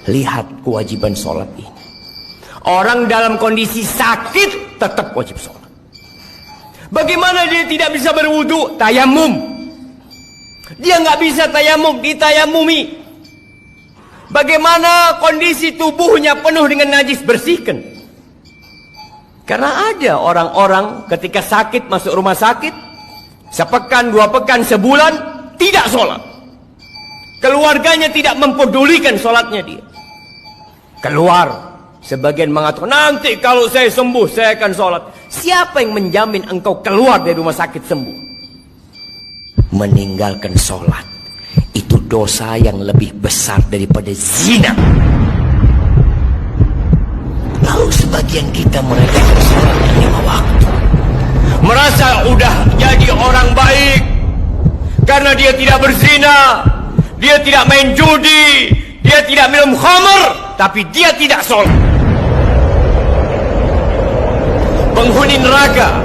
Lihat kewajiban sholat ini. Orang dalam kondisi sakit tetap wajib sholat. Bagaimana dia tidak bisa berwudu? Tayamum. Dia nggak bisa tayamum, ditayamumi. Bagaimana kondisi tubuhnya penuh dengan najis? Bersihkan. Karena ada orang-orang ketika sakit masuk rumah sakit, sepekan, 2 pekan, sebulan, tidak sholat. Keluarganya tidak mempedulikan sholatnya dia. Keluar. Sebagian mengatakan, nanti kalau saya sembuh, saya akan sholat. Siapa yang menjamin engkau keluar dari rumah sakit sembuh? Meninggalkan sholat itu dosa yang lebih besar daripada zina. Lalu sebagian kita mereka sholat 5 waktu. Merasa udah jadi orang baik karena dia tidak berzina, dia tidak main judi, dia tidak minum khamr, tapi dia tidak sholat. Penghuni neraka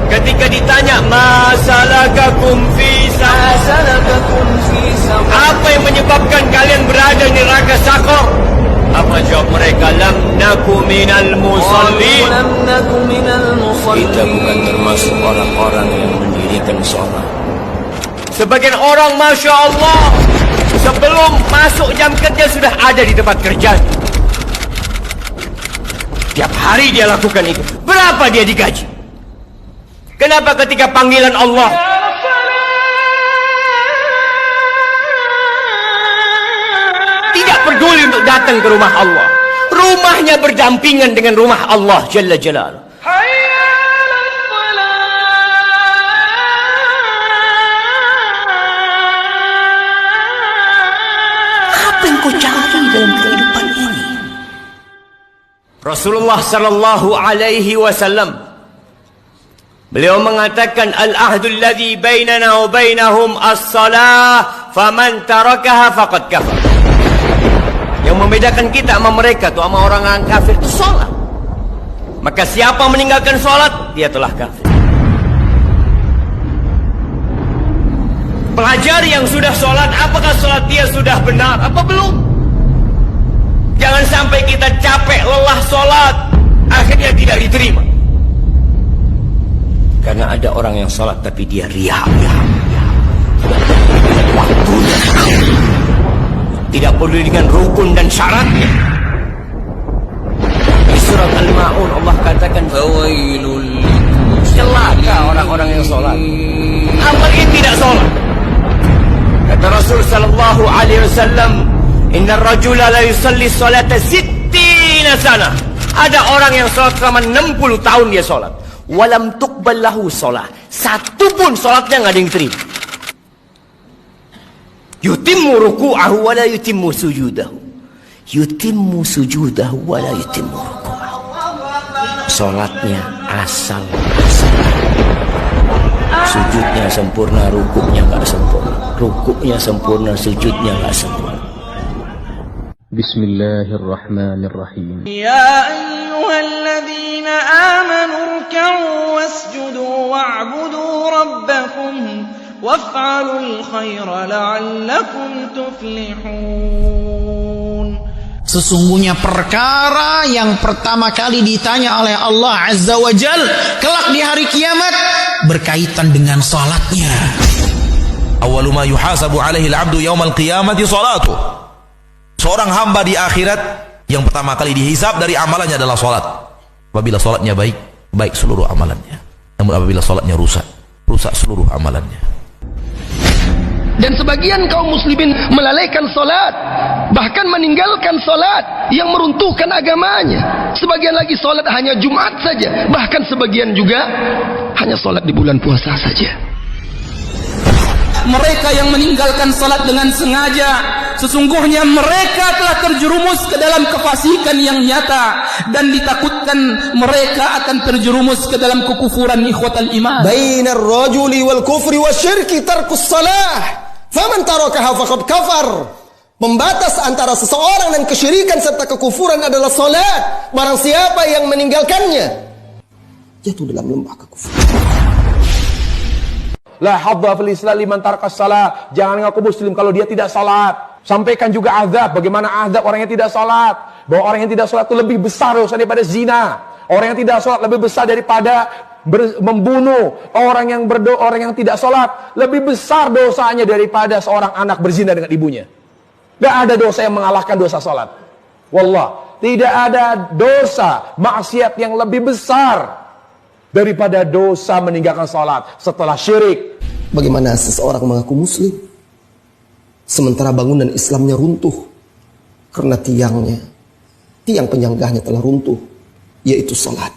ketika ditanya, masalakakum fi saqar, apa yang menyebabkan kalian berada di neraka Saqar? Apa jawab mereka? Lam naku minal musallin. Kita bukan termasuk orang-orang yang mendirikan sholat. Sebagian orang, Masya Allah, sebelum masuk jam kerja sudah ada di tempat kerja. Tiap hari dia lakukan itu. Berapa dia digaji? Kenapa ketika panggilan Allah tidak peduli untuk datang ke rumah Allah? Rumahnya berdampingan dengan rumah Allah Jalla Jalaluh. Apa yang kau cari dalam kehidupan ini? Rasulullah sallallahu alaihi wasallam, beliau mengatakan, al-ahdul ladzi bainana wa bainahum as-salah, faman tarakaha faqad kafar. Yang membedakan kita sama mereka tuh, sama orang-orang kafir itu salat. Maka siapa meninggalkan salat, dia telah kafir. Pelajari yang sudah salat, apakah salat dia sudah benar apa belum? Jangan sampai kita capek, lelah salat, akhirnya tidak diterima. Karena ada orang yang sholat tapi dia riya. Waktunya tidak peduli dengan rukun dan syaratnya. Di surat Al-Ma'un Allah katakan, celaka orang-orang yang sholat. Apalagi tidak sholat. Kata Rasul sallallahu alaihi wasallam, inna rajula la yusalli salata 60 sana. Ada orang yang sholat selama 60 tahun dia sholat. Walam tuqbal lahu sholat. Satu pun sholatnya nggak ada yang terima. Yutimmu ruku'ahu wala yutimmu sujudahu. Yutimmu sujudahu wala yutimmu ruku'ahu. Sholatnya asal. Sujudnya sempurna, rukuknya nggak sempurna. Rukuknya sempurna, sujudnya nggak sempurna. Bismillahirrahmanirrahim. Ya ayyuhalladzina amanu irka'u wasjudu wa'budu rabbakum waf'alul khaira la'allakum tuflihun. Sesungguhnya perkara yang pertama kali ditanya oleh Allah Azza wa Jal kelak di hari kiamat berkaitan dengan salatnya. Awwalu ma yuhasabu alaihi al-'abdu yaumal qiyamati salatuh. Seorang hamba di akhirat yang pertama kali dihisab dari amalannya adalah salat. Apabila salatnya baik, baik seluruh amalannya. Namun apabila salatnya rusak, rusak seluruh amalannya. Dan sebagian kaum muslimin melalaikan salat, bahkan meninggalkan salat yang meruntuhkan agamanya. Sebagian lagi salat hanya Jumat saja, bahkan sebagian juga hanya salat di bulan puasa saja. Mereka yang meninggalkan salat dengan sengaja, sesungguhnya mereka telah terjerumus ke dalam kefasikan yang nyata, dan ditakutkan mereka akan terjerumus ke dalam kekufuran ikhwatal iman. Bainar rajuli wal kufri wasyirki tarkus salah, faman tarakaha faqad kafar. Membatas antara seseorang dan kesyirikan serta kekufuran adalah salat. Barang siapa yang meninggalkannya, jatuh dalam lembah kekufuran. La hadza fil Islam liman taraka shalah. Jangan ngaku muslim kalau dia tidak salat. Sampaikan juga azab, bagaimana azab orang yang tidak sholat. Bahwa orang yang tidak sholat itu lebih besar dosa daripada zina. Orang yang tidak sholat lebih besar daripada membunuh. Orang yang tidak sholat lebih besar dosanya daripada seorang anak berzina dengan ibunya. Tidak ada dosa yang mengalahkan dosa sholat. Wallah, tidak ada dosa maksiat yang lebih besar daripada dosa meninggalkan sholat setelah syirik. Bagaimana seseorang mengaku muslim sementara bangunan Islamnya runtuh karena tiang penyanggahnya telah runtuh, yaitu salat.